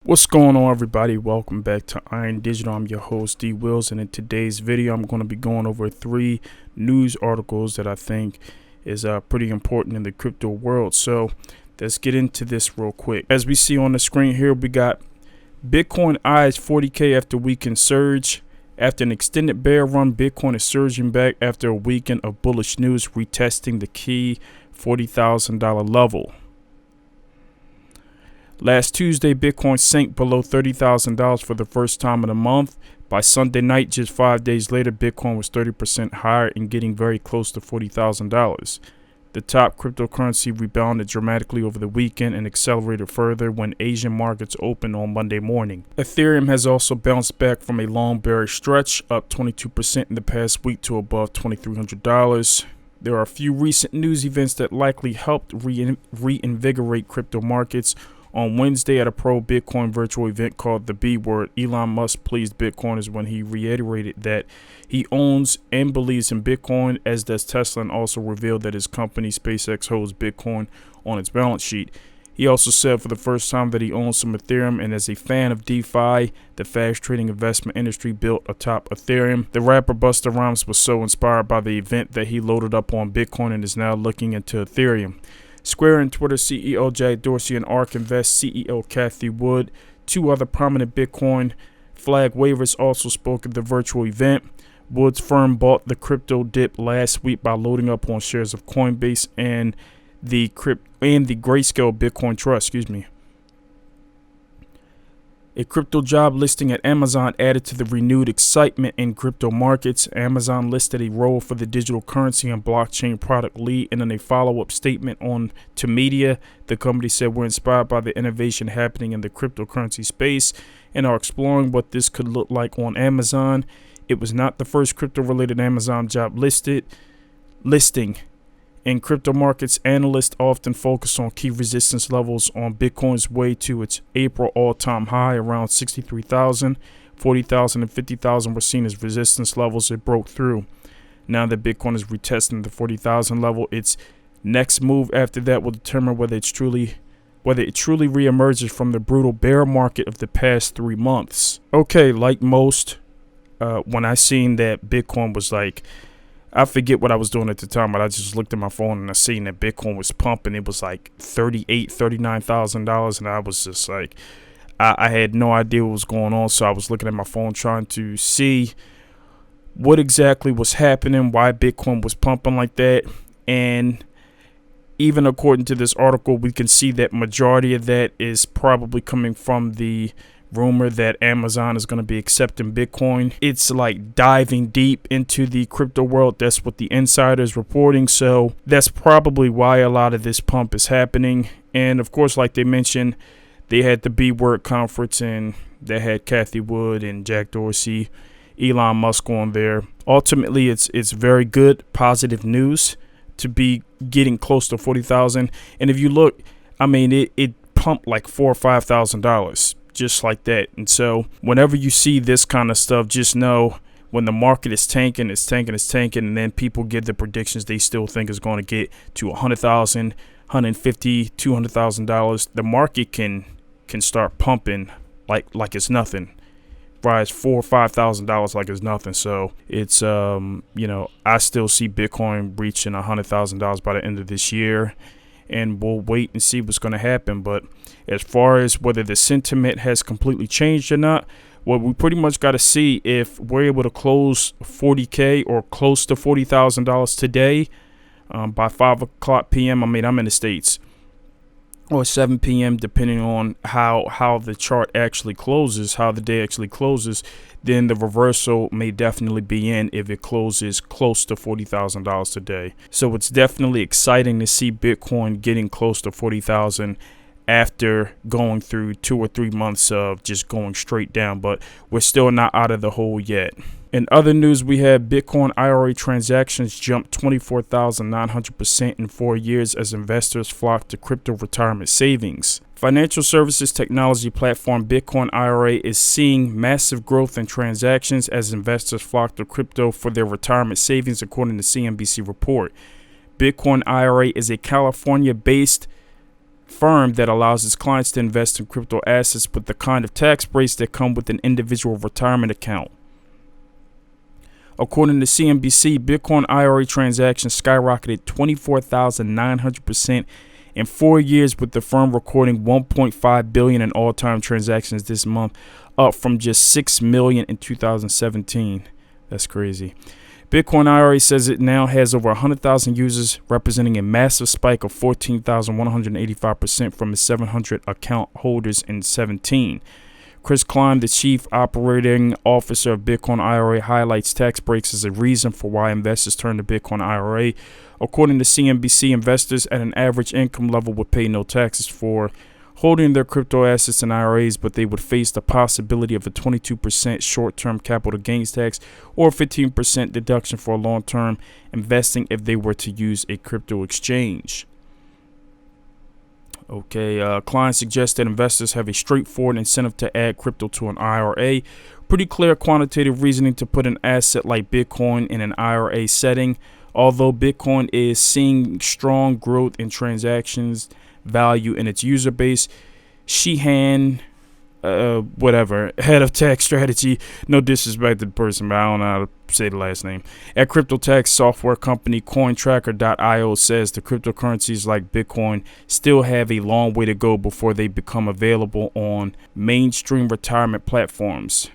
What's going on, everybody? Welcome back to Iron Digital. I'm your host, D Wills, and in today's video I'm going to be going over 3 news articles that I think is pretty important in the crypto world. So let's get into this real quick. As we see on the screen here, we got Bitcoin eyes 40K after weekend surge. After an extended bear run, Bitcoin is surging back after a weekend of bullish news, retesting the key $40,000 level. Last Tuesday, Bitcoin sank below $30,000 for the first time in a month. By Sunday night, just 5 days later, Bitcoin was 30% higher and getting very close to $40,000. The top cryptocurrency rebounded dramatically over the weekend and accelerated further when Asian markets opened on Monday morning. Ethereum has also bounced back from a long bearish stretch, up 22% in the past week to above $2,300. There are a few recent news events that likely helped reinvigorate crypto markets. On Wednesday, at a pro-Bitcoin virtual event called The B Word, Elon Musk pleased Bitcoiners when he reiterated that he owns and believes in Bitcoin, as does Tesla, and also revealed that his company SpaceX holds Bitcoin on its balance sheet. He also said for the first time that he owns some Ethereum and is a fan of DeFi, the fast-trading investment industry built atop Ethereum. The rapper Busta Rhymes was so inspired by the event that he loaded up on Bitcoin and is now looking into Ethereum. Square and Twitter CEO Jack Dorsey and ARK Invest CEO Cathie Wood, 2 other prominent Bitcoin flag wavers, also spoke at the virtual event. Wood's firm bought the crypto dip last week by loading up on shares of Coinbase and the Grayscale Bitcoin Trust. A crypto job listing at Amazon added to the renewed excitement in crypto markets. Amazon listed a role for the digital currency and blockchain product lead, and in a follow-up statement to media, the company said, "We're inspired by the innovation happening in the cryptocurrency space and are exploring what this could look like on Amazon." It was not the first crypto-related Amazon job listing. In crypto markets, analysts often focus on key resistance levels on Bitcoin's way to its April all-time high around 63,000. 40,000 and 50,000 were seen as resistance levels it broke through. Now that Bitcoin is retesting the 40,000 level, its next move after that will determine whether it truly reemerges from the brutal bear market of the past 3 months. Okay, like most, when I seen that Bitcoin was I forget what I was doing at the time, but I just looked at my phone and I seen that Bitcoin was pumping. It was like $39,000, and I was just like, I had no idea what was going on. So I was looking at my phone trying to see what exactly was happening, why Bitcoin was pumping like that. And even according to this article, we can see that majority of that is probably coming from the rumor that Amazon is going to be accepting Bitcoin. It's like diving deep into the crypto world. That's what the insider is reporting. So that's probably why a lot of this pump is happening. And of course, like they mentioned, they had the B Word conference and they had Cathie Wood and Jack Dorsey, Elon Musk on there. Ultimately, it's very good, positive news to be getting close to 40,000. And if you look, I mean, it pumped like $4,000 or $5,000. Just like that. And so whenever you see this kind of stuff, just know when the market is tanking, and then people give the predictions they still think is going to get to $100,000, $150,000, $200,000, the market can start pumping like it's nothing. Rise $4,000 or $5,000 like it's nothing. So it's I still see Bitcoin reaching $100,000 by the end of this year. And we'll wait and see what's going to happen. But as far as whether the sentiment has completely changed or not, well, we pretty much got to see if we're able to close 40K or close to $40,000 today by 5 o'clock p.m. I mean, I'm in the States, or 7 p.m., depending on how the chart actually closes, how the day actually closes. Then the reversal may definitely be in if it closes close to $40,000 today. So it's definitely exciting to see Bitcoin getting close to 40,000 after going through 2 or 3 months of just going straight down. But we're still not out of the hole yet. In other news, we had Bitcoin IRA transactions jump 24,900% in 4 years as investors flock to crypto retirement savings. Financial services technology platform Bitcoin IRA is seeing massive growth in transactions as investors flock to crypto for their retirement savings, according to CNBC report. Bitcoin IRA is a California-based firm that allows its clients to invest in crypto assets with the kind of tax breaks that come with an individual retirement account. According to CNBC, Bitcoin IRA transactions skyrocketed 24,900% in 4 years, with the firm recording 1.5 billion in all-time transactions this month, up from just 6 million in 2017. That's crazy. Bitcoin IRA says it now has over 100,000 users, representing a massive spike of 14,185% from its 700 account holders in 17. Chris Klein, the chief operating officer of Bitcoin IRA, highlights tax breaks as a reason for why investors turn to Bitcoin IRA. According to CNBC, investors at an average income level would pay no taxes for holding their crypto assets in IRAs, but they would face the possibility of a 22% short-term capital gains tax or 15% deduction for long-term investing if they were to use a crypto exchange. Okay, clients suggest that investors have a straightforward incentive to add crypto to an IRA. Pretty clear quantitative reasoning to put an asset like Bitcoin in an IRA setting. Although Bitcoin is seeing strong growth in transactions value in its user base, Sheehan, head of tax strategy, no disrespect to the person, but I don't know how to say the last name, at crypto tax software company CoinTracker.io, says the cryptocurrencies like Bitcoin still have a long way to go before they become available on mainstream retirement platforms.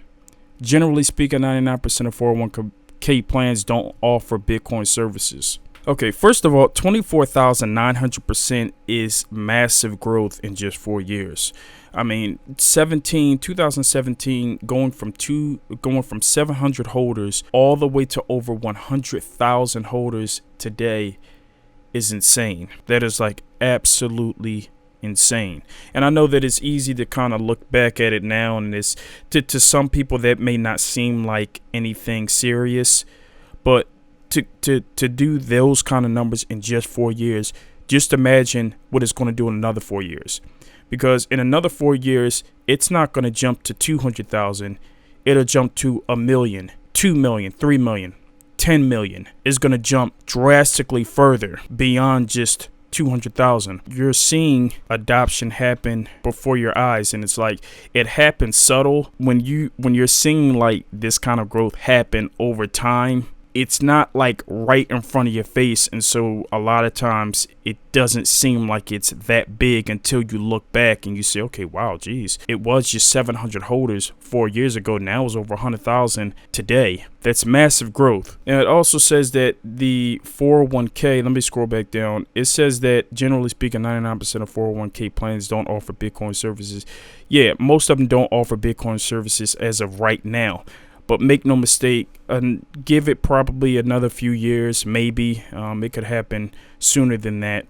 Generally speaking, 99% of 401k plans don't offer Bitcoin services. Okay, first of all, 24,900% is massive growth in just 4 years. I mean, 2017 going from 700 holders all the way to over 100,000 holders today is insane. That is like absolutely insane. And I know that it's easy to kind of look back at it now, and it's to some people that may not seem like anything serious, but to do those kind of numbers in just 4 years, just imagine what it's going to do in another 4 years. Because in another 4 years, it's not going to jump to 200,000. It'll jump to 1 million, 2 million, 3 million, 10 million. It's going to jump drastically further beyond just 200,000. You're seeing adoption happen before your eyes, and it's like it happens subtle. When you're seeing like this kind of growth happen over time, it's not like right in front of your face, and so a lot of times it doesn't seem like it's that big until you look back and you say, okay, wow, geez, it was just 700 holders 4 years ago. Now it's over 100,000 today. That's massive growth. And it also says that the 401k, let me scroll back down. It says that generally speaking, 99% of 401k plans don't offer Bitcoin services. Yeah, most of them don't offer Bitcoin services as of right now. But make no mistake, give it probably another few years, maybe. It could happen sooner than that.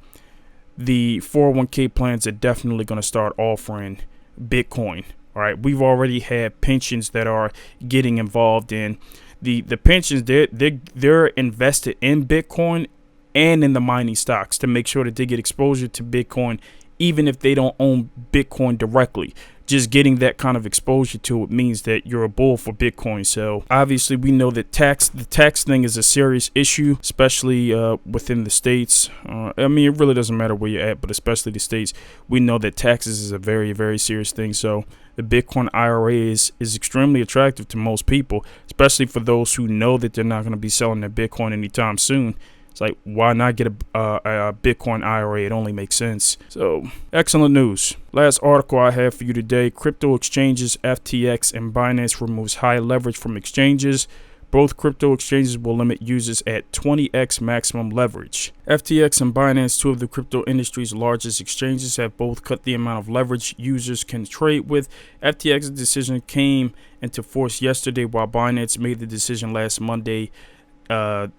The 401k plans are definitely going to start offering Bitcoin. All right, we've already had pensions that are getting involved in the pensions. They're invested in Bitcoin and in the mining stocks to make sure that they get exposure to Bitcoin, even if they don't own Bitcoin directly. Just getting that kind of exposure to it means that you're a bull for Bitcoin. So obviously we know that the tax thing is a serious issue, especially within the states. I mean, it really doesn't matter where you're at, but especially the states, we know that taxes is a very, very serious thing. So the Bitcoin IRA is extremely attractive to most people, especially for those who know that they're not going to be selling their Bitcoin anytime soon. It's like, why not get a Bitcoin IRA? It only makes sense. So, excellent news. Last article I have for you today. Crypto exchanges FTX and Binance removes high leverage from exchanges. Both crypto exchanges will limit users at 20x maximum leverage. FTX and Binance, two of the crypto industry's largest exchanges, have both cut the amount of leverage users can trade with. FTX's decision came into force yesterday, while Binance made the decision last Monday,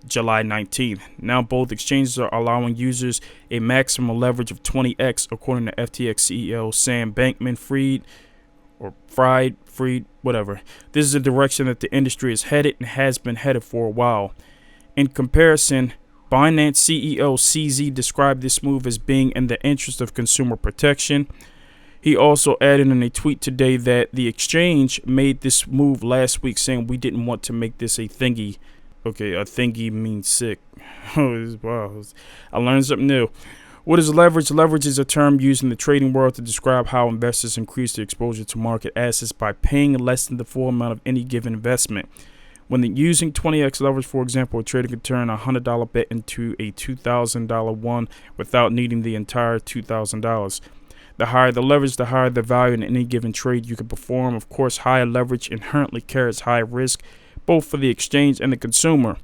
July 19th. Now both exchanges are allowing users a maximum leverage of 20x, according to FTX CEO Sam Bankman-Fried, whatever. This is a direction that the industry is headed and has been headed for a while. In comparison, Binance CEO CZ described this move as being in the interest of consumer protection. He also added in a tweet today that the exchange made this move last week, saying, "We didn't want to make this a thingy." Okay, a thingy means sick. Wow, I learned something new. What is leverage? Leverage is a term used in the trading world to describe how investors increase their exposure to market assets by paying less than the full amount of any given investment. When using 20x leverage, for example, a trader could turn a $100 bet into a $2,000 one without needing the entire $2,000. The higher the leverage, the higher the value in any given trade you can perform. Of course, higher leverage inherently carries high risk, both for the exchange and the consumer.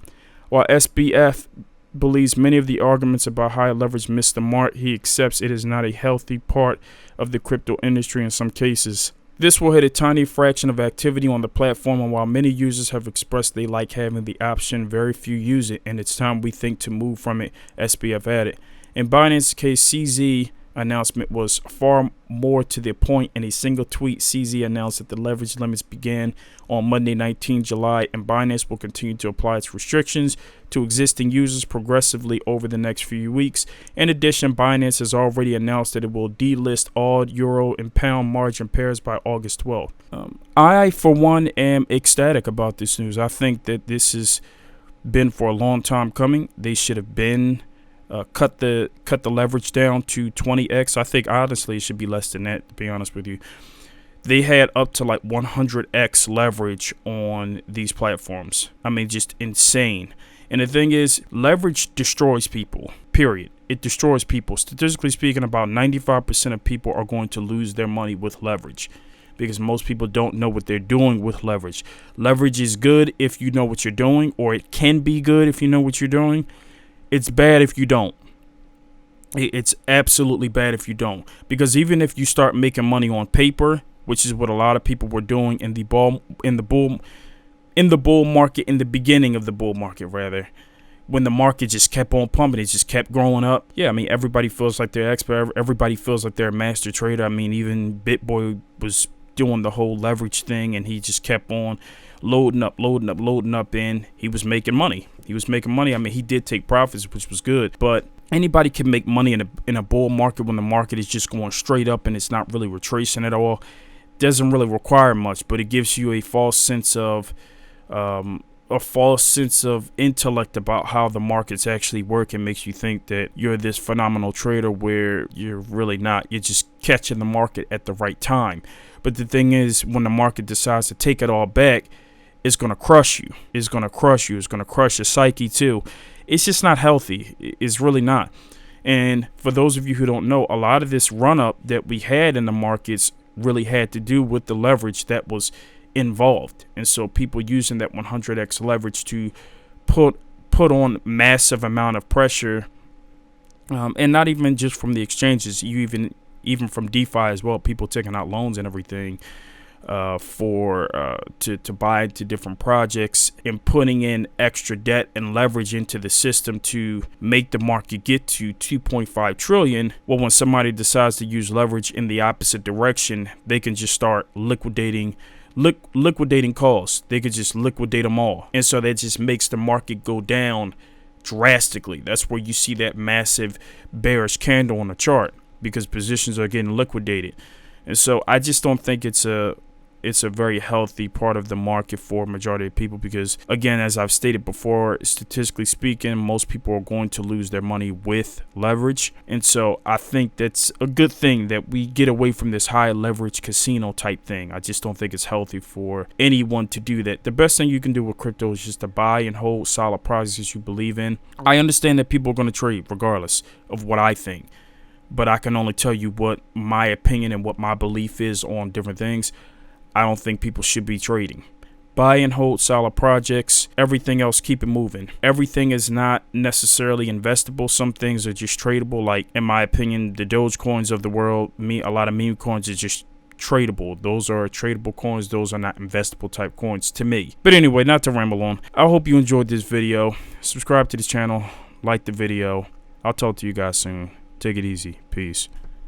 While SBF believes many of the arguments about high leverage miss the mark, he accepts it is not a healthy part of the crypto industry in some cases. This will hit a tiny fraction of activity on the platform, and while many users have expressed they like having the option, very few use it, and it's time we think to move from it, SBF added. In Binance's case, CZ announcement was far more to the point. In a single tweet, CZ announced that the leverage limits began on Monday, 19 July, and Binance will continue to apply its restrictions to existing users progressively over the next few weeks. In addition, Binance has already announced that it will delist all euro and pound margin pairs by August 12th. I, for one, am ecstatic about this news. I think that this has been for a long time coming. They should have been cut the leverage down to 20x. I think honestly it should be less than that, to be honest with you. They had up to like 100x leverage on these platforms. I mean, just insane. And the thing is, leverage destroys people, period. It destroys people. Statistically speaking, about 95% of people are going to lose their money with leverage, because most people don't know what they're doing with leverage. Leverage is good if you know what you're doing, or it can be good if you know what you're doing. It's bad if you don't. It's absolutely bad if you don't, because even if you start making money on paper, which is what a lot of people were doing in the bull market, in the beginning of the bull market rather, when the market just kept on pumping, it just kept growing up. Yeah, I mean, everybody feels like they're expert. Everybody feels like they're a master trader. I mean, even BitBoy was doing the whole leverage thing, and he just kept on loading up, and he was making money. I mean, he did take profits, which was good, but anybody can make money in a bull market when the market is just going straight up and it's not really retracing at all. Doesn't really require much, but it gives you a false sense of intellect about how the markets actually work, and makes you think that you're this phenomenal trader where you're really not. You're just catching the market at the right time. But the thing is, when the market decides to take it all back, it's going to crush you. It's going to crush your psyche too. It's just not healthy. It's really not. And for those of you who don't know, a lot of this run up that we had in the markets really had to do with the leverage that was involved. And so people using that 100x leverage to put on massive amount of pressure, and not even just from the exchanges, even from DeFi as well, people taking out loans and everything to buy into different projects and putting in extra debt and leverage into the system to make the market get to 2.5 trillion. Well, when somebody decides to use leverage in the opposite direction, they can just start liquidating calls. They could just liquidate them all, and so that just makes the market go down drastically. That's where you see that massive bearish candle on the chart, because positions are getting liquidated. And so I just don't think it's a very healthy part of the market for a majority of people, because, again, as I've stated before, statistically speaking, most people are going to lose their money with leverage. And so I think that's a good thing that we get away from this high leverage casino type thing. I just don't think it's healthy for anyone to do that. The best thing you can do with crypto is just to buy and hold solid projects you believe in. I understand that people are going to trade regardless of what I think, but I can only tell you what my opinion and what my belief is on different things. I don't think people should be trading. Buy and hold solid projects. Everything else, keep it moving. Everything is not necessarily investable. Some things are just tradable. Like, in my opinion, the Dogecoins of the world, a lot of meme coins are just tradable. Those are tradable coins. Those are not investable type coins to me. But anyway, not to ramble on, I hope you enjoyed this video. Subscribe to this channel. Like the video. I'll talk to you guys soon. Take it easy. Peace.